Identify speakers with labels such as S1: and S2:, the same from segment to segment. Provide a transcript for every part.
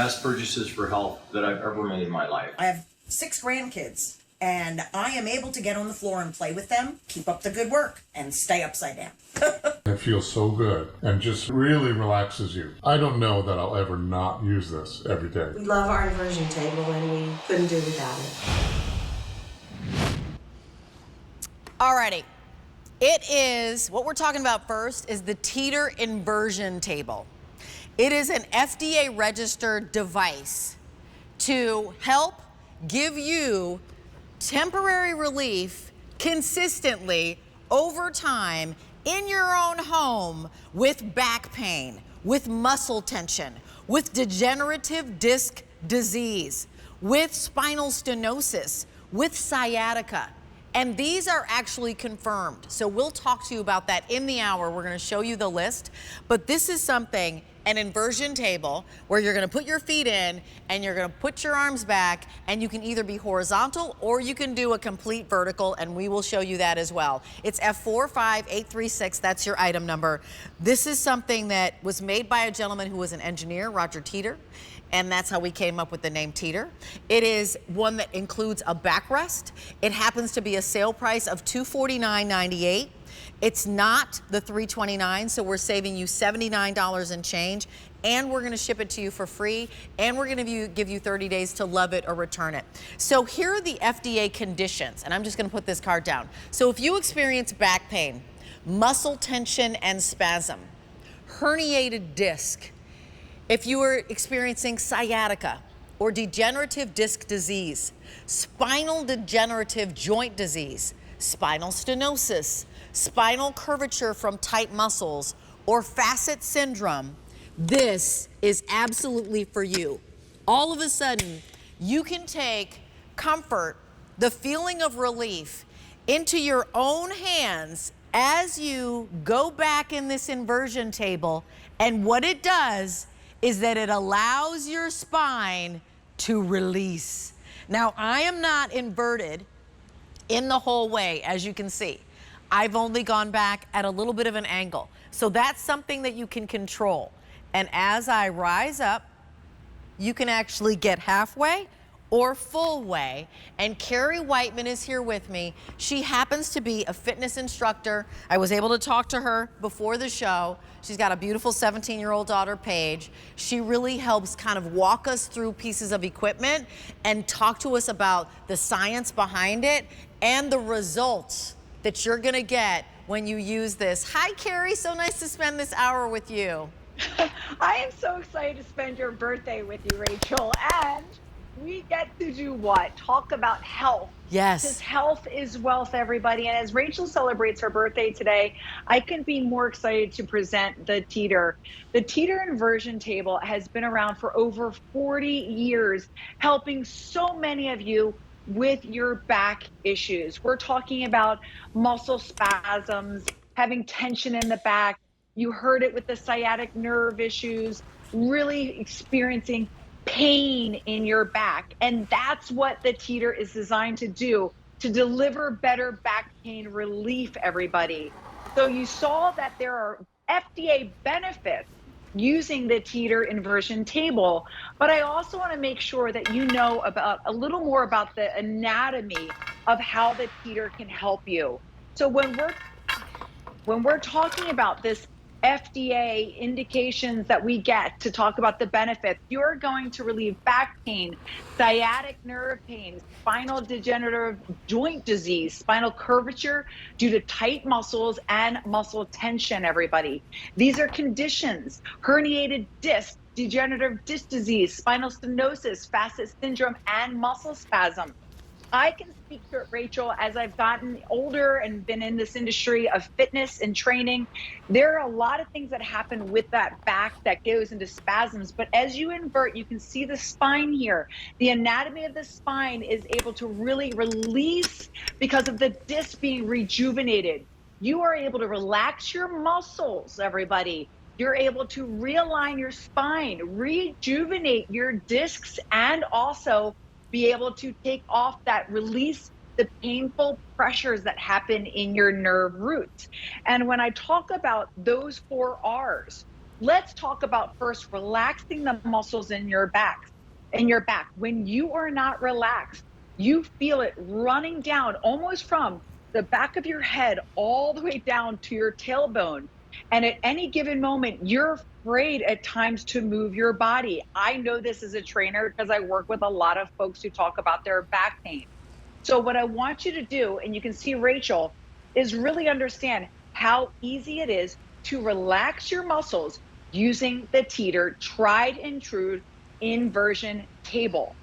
S1: best purchases for health that I've ever made in my life.
S2: I have 6 grandkids, and I am able to get on the floor and play with them, keep up the good work, and stay upside down.
S3: It feels so good and just really relaxes you. I don't know that I'll ever not use this every day.
S4: We love our inversion table, and we couldn't do without it.
S5: Alrighty. It is, what we're talking about first is the Teeter Inversion table. It is an FDA registered device to help give you temporary relief consistently over time in your own home with back pain, with muscle tension, with degenerative disc disease, with spinal stenosis, with sciatica. And these are actually confirmed. So we'll talk to you about that in the hour. We're gonna show you the list. But this is something, an inversion table, where you're gonna put your feet in and you're gonna put your arms back, and you can either be horizontal or you can do a complete vertical, and we will show you that as well. It's F45836, that's your item number. This is something that was made by a gentleman who was an engineer, Roger Teeter, and that's how we came up with the name Teeter. It is one that includes a backrest. It happens to be a sale price of $249.98. It's not the $329, so we're saving you $79 and change, and we're gonna ship it to you for free, and we're gonna give you 30 days to love it or return it. So here are the FDA conditions, and I'm just gonna put this card down. So if you experience back pain, muscle tension and spasm, herniated disc, if you are experiencing sciatica or degenerative disc disease, spinal degenerative joint disease, spinal stenosis, spinal curvature from tight muscles, or facet syndrome, this is absolutely for you. All of a sudden, you can take comfort, the feeling of relief, into your own hands as you go back in this inversion table, and what it does is that it allows your spine to release. Now, I am not inverted in the whole way, as you can see. I've only gone back at a little bit of an angle. So that's something that you can control. And as I rise up, you can actually get halfway or full way. And Carrie Whiteman is here with me. She happens to be a fitness instructor. I was able to talk to her before the show. She's got a beautiful 17-year-old daughter, Paige. She really helps kind of walk us through pieces of equipment and talk to us about the science behind it and the results that you're gonna get when you use this. Hi, Carrie, so nice to spend this hour with you.
S6: I am so excited to spend your birthday with you, Rachel, and we get to do what? Talk about health.
S5: Yes.
S6: Because health is wealth, everybody. And as Rachel celebrates her birthday today, I couldn't be more excited to present the Teeter. The Teeter Inversion table has been around for over 40 years, helping so many of you with your back issues. We're talking about muscle spasms, having tension in the back. You heard it with the sciatic nerve issues, really experiencing pain in your back. And that's what the Teeter is designed to do, to deliver better back pain relief, everybody. So you saw that there are FDA benefits using the Teeter inversion table, but I also want to make sure that you know about a little more about the anatomy of how the Teeter can help you. So when we're talking about this FDA indications that we get to talk about the benefits, you're going to relieve back pain, sciatic nerve pain, spinal degenerative joint disease, spinal curvature due to tight muscles and muscle tension, everybody. These are conditions: herniated disc, degenerative disc disease, spinal stenosis, facet syndrome, and muscle spasm. I can speak to it, Rachel, as I've gotten older and been in this industry of fitness and training. There are a lot of things that happen with that back that goes into spasms, but as you invert, you can see the spine here. The anatomy of the spine is able to really release because of the disc being rejuvenated. You are able to relax your muscles, everybody. You're able to realign your spine, rejuvenate your discs, and also be able to take off that, release the painful pressures that happen in your nerve roots. And when I talk about those 4 R's, let's talk about first relaxing the muscles in your back. When you are not relaxed, you feel it running down almost from the back of your head all the way down to your tailbone. And at any given moment, you're afraid at times to move your body. I know this as a trainer because I work with a lot of folks who talk about their back pain. So what I want you to do, and you can see Rachel, is really understand how easy it is to relax your muscles using the Teeter tried and true inversion table.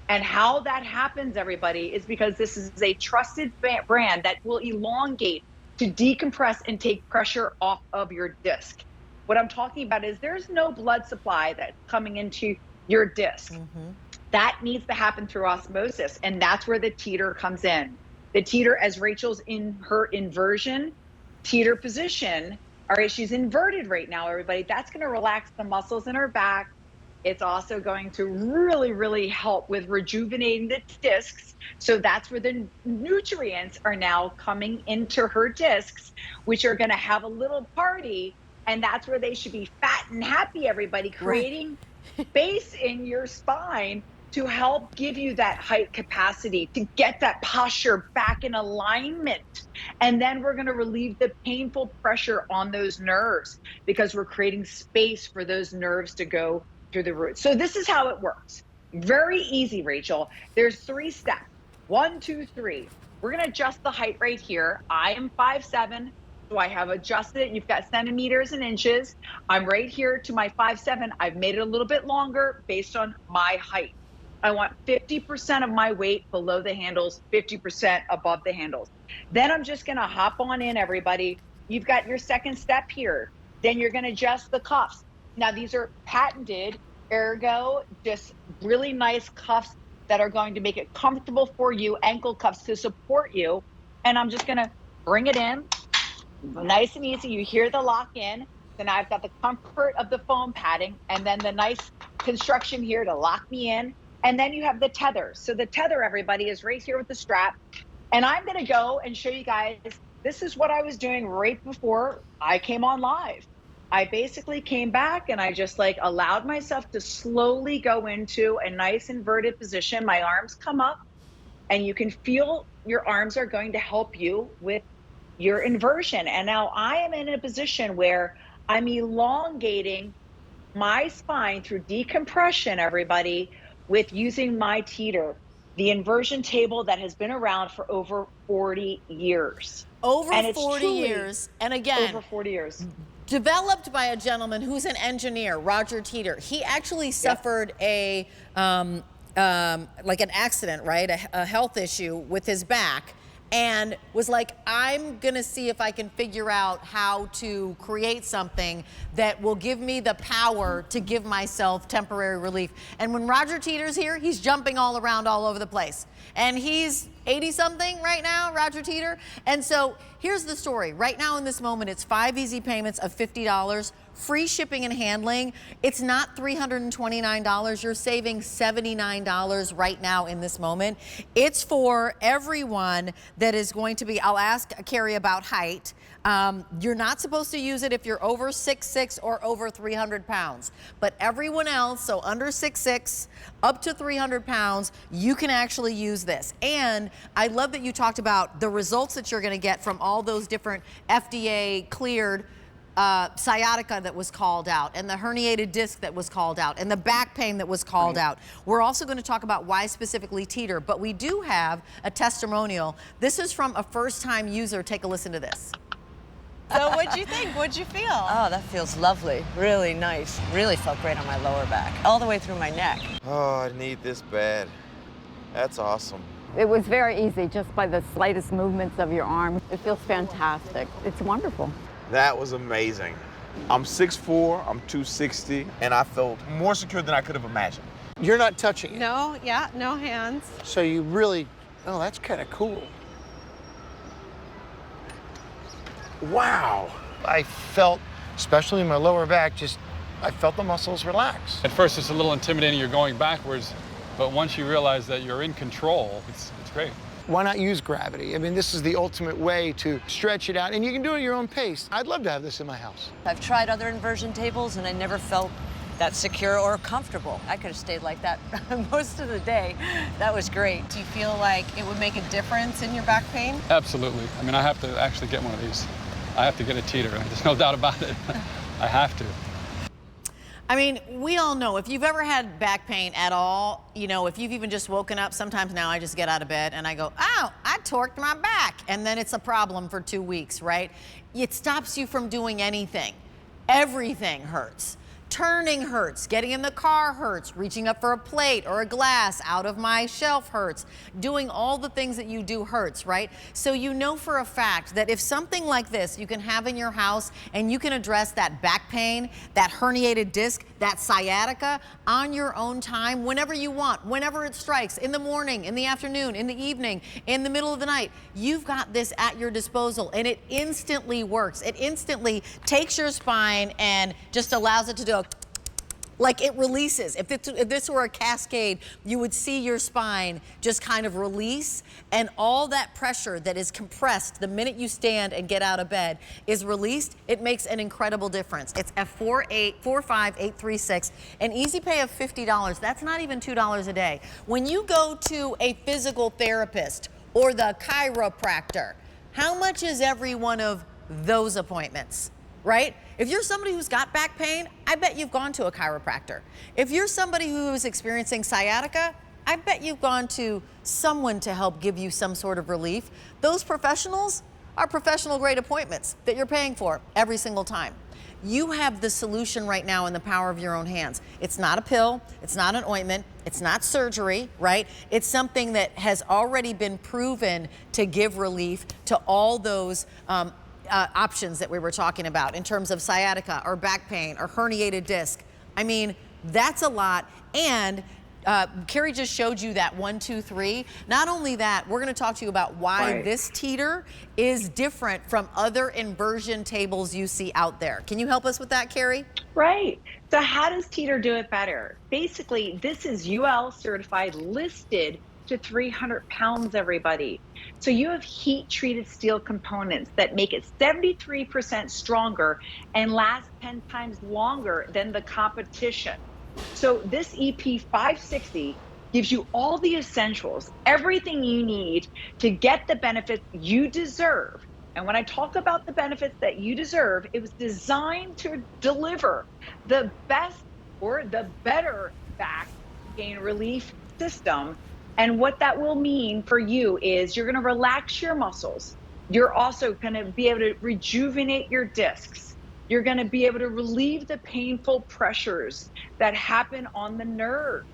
S6: And how that happens, everybody, is because this is a trusted brand that will elongate to decompress and take pressure off of your disc. What I'm talking about is there's no blood supply that's coming into your disc. That needs to happen through osmosis, and that's where the Teeter comes in. The Teeter, as Rachel's in her inversion Teeter position, all right, she's inverted right now, everybody. That's going to relax the muscles in her back. It's also going to really, really help with rejuvenating the discs. So that's where the nutrients are now coming into her discs, which are going to have a little party. And that's where they should be fat and happy, everybody, creating space in your spine to help give you that height capacity, to get that posture back in alignment. And then we're going to relieve the painful pressure on those nerves because we're creating space for those nerves to go through the roots. So this is how it works. Very easy, Rachel. There's 3 steps. 1, 2, 3. We're going to adjust the height right here. I am 5'7", so I have adjusted it. You've got centimeters and inches. I'm right here to my 5'7". I've made it a little bit longer based on my height. I want 50% of my weight below the handles, 50% above the handles. Then I'm just going to hop on in, everybody. You've got your second step here. Then you're going to adjust the cuffs. Now, these are patented Ergo, just really nice cuffs that are going to make it comfortable for you, ankle cuffs to support you. And I'm just going to bring it in nice and easy. You hear the lock in. Then I've got the comfort of the foam padding and then the nice construction here to lock me in. And then you have the tether. So the tether, everybody, is right here with the strap. And I'm going to go and show you guys, this is what I was doing right before I came on live. I basically came back and I just allowed myself to slowly go into a nice inverted position. My arms come up and you can feel your arms are going to help you with your inversion. And now I am in a position where I'm elongating my spine through decompression, everybody, with using my Teeter, the inversion table that has been around for over 40 years.
S5: Over 40 years. And again,
S6: over 40 years.
S5: Developed by a gentleman who's an engineer, Roger Teeter. He actually suffered a an accident, right? A health issue with his back, and was like, I'm gonna see if I can figure out how to create something that will give me the power to give myself temporary relief. And when Roger Teeter's here, he's jumping all around all over the place. And he's 80-something right now, Roger Teeter. And so here's the story. Right now in this moment, it's 5 easy payments of $50, free shipping and handling. It's not $329. You're saving $79 right now in this moment. It's for everyone that is going to be, I'll ask Carrie about height. You're not supposed to use it if you're over 6'6" or over 300 pounds. But everyone else, so under 6'6", up to 300 pounds, you can actually use this. And I love that you talked about the results that you're going to get from all those different FDA cleared sciatica that was called out, and the herniated disc that was called out, and the back pain that was called out. We're also going to talk about why specifically Teeter, but we do have a testimonial. This is from a first-time user. Take a listen to this.
S7: So what'd you think? What'd you feel? Oh, that feels lovely. Really nice. Really felt great on my lower back, all the way through my neck.
S8: Oh, I need this bad. That's awesome.
S9: It was very easy, just by the slightest movements of your arm. It feels fantastic. It's wonderful.
S8: That was amazing. I'm 6'4", I'm 260, and I felt more secure than I could have imagined.
S10: You're not touching it.
S7: No, no hands.
S10: So you really, oh, that's kind of cool. Wow. I felt, especially in my lower back, I felt the muscles relax.
S11: At first it's a little intimidating, you're going backwards, but once you realize that you're in control, it's great.
S10: Why not use gravity? I mean, this is the ultimate way to stretch it out, and you can do it at your own pace. I'd love to have this in my house.
S7: I've tried other inversion tables, and I never felt that secure or comfortable. I could have stayed like that most of the day. That was great.
S11: Do you feel like it would make a difference in your back pain?
S12: Absolutely. I mean, I have to actually get one of these. I have to get a Teeter. There's no doubt about it. I have to.
S5: I mean, we all know if you've ever had back pain at all, you know, if you've even just woken up, sometimes now I just get out of bed and I go, ow, I torqued my back. And then it's a problem for 2 weeks, right? It stops you from doing anything. Everything hurts. Turning hurts, getting in the car hurts, reaching up for a plate or a glass out of my shelf hurts. Doing all the things that you do hurts, right? So you know for a fact that if something like this you can have in your house and you can address that back pain, that herniated disc, that sciatica on your own time, whenever you want, whenever it strikes, in the morning, in the afternoon, in the evening, in the middle of the night, you've got this at your disposal and it instantly works. It instantly takes your spine and just allows it to do like it releases. If this were a cascade, you would see your spine just kind of release, and all that pressure that is compressed the minute you stand and get out of bed is released. It makes an incredible difference. It's F45836, an easy pay of $50. That's not even $2 a day. When you go to a physical therapist or the chiropractor, how much is every one of those appointments? Right? If you're somebody who's got back pain, I bet you've gone to a chiropractor. If you're somebody who is experiencing sciatica, I bet you've gone to someone to help give you some sort of relief. Those professionals are professional grade appointments that you're paying for every single time. You have the solution right now in the power of your own hands. It's not a pill, it's not an ointment, it's not surgery, right? It's something that has already been proven to give relief to all those options that we were talking about in terms of sciatica or back pain or herniated disc. I mean, that's a lot. And Carrie just showed you that 1, 2, 3. Not only that, we're going to talk to you about why this Teeter is different from other inversion tables you see out there. Can you help us with that, Carrie?
S6: Right. So how does Teeter do it better? Basically, this is UL certified, listed to 300 pounds, everybody. So you have heat-treated steel components that make it 73% stronger and last 10 times longer than the competition. So this EP-560 gives you all the essentials, everything you need to get the benefits you deserve. And when I talk about the benefits that you deserve, it was designed to deliver the best or the better back pain relief system. And what that will mean for you is you're going to relax your muscles. You're also going to be able to rejuvenate your discs. You're going to be able to relieve the painful pressures that happen on the nerve.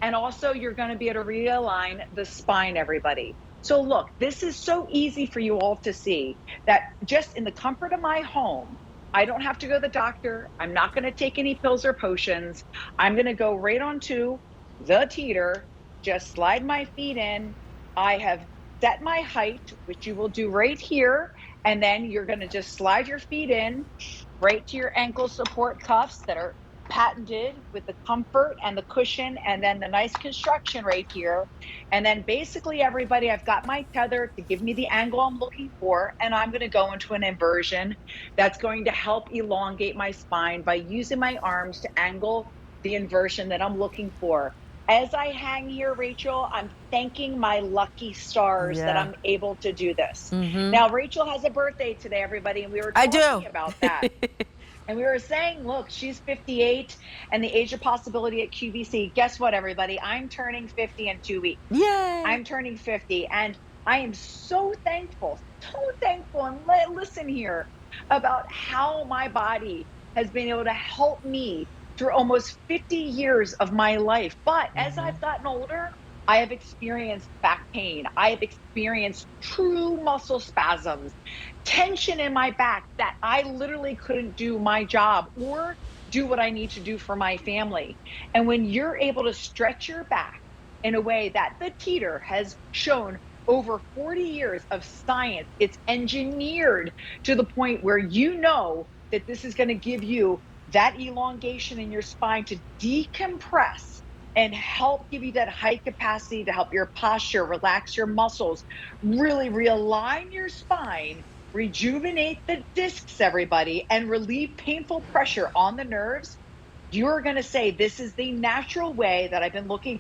S6: And also you're going to be able to realign the spine, everybody. So look, this is so easy for you all to see that just in the comfort of my home, I don't have to go to the doctor. I'm not going to take any pills or potions. I'm going to go right onto the Teeter, just slide my feet in. I have set my height, which you will do right here. And then you're going to just slide your feet in right to your ankle support cuffs that are patented with the comfort and the cushion and then the nice construction right here. And then basically, everybody, I've got my tether to give me the angle I'm looking for, and I'm going to go into an inversion that's going to help elongate my spine by using my arms to angle the inversion that I'm looking for. As I hang here, Rachel, I'm thanking my lucky stars that I'm able to do this. Now, Rachel has a birthday today, everybody, and we were talking about that. And we were saying, look, she's 58 and the age of possibility at QVC. Guess what, everybody? I'm turning 50 in 2 weeks.
S5: Yay!
S6: I'm turning 50, and I am so thankful, and listen here, about how my body has been able to help me through almost 50 years of my life. But as I've gotten older, I have experienced back pain. I have experienced true muscle spasms, tension in my back that I literally couldn't do my job or do what I need to do for my family. And when you're able to stretch your back in a way that the Teeter has shown over 40 years of science, it's engineered to the point where you know that this is going to give you that elongation in your spine to decompress and help give you that height capacity to help your posture, relax your muscles, really realign your spine, rejuvenate the discs, everybody, and relieve painful pressure on the nerves, you're going to say, this is the natural way that I've been looking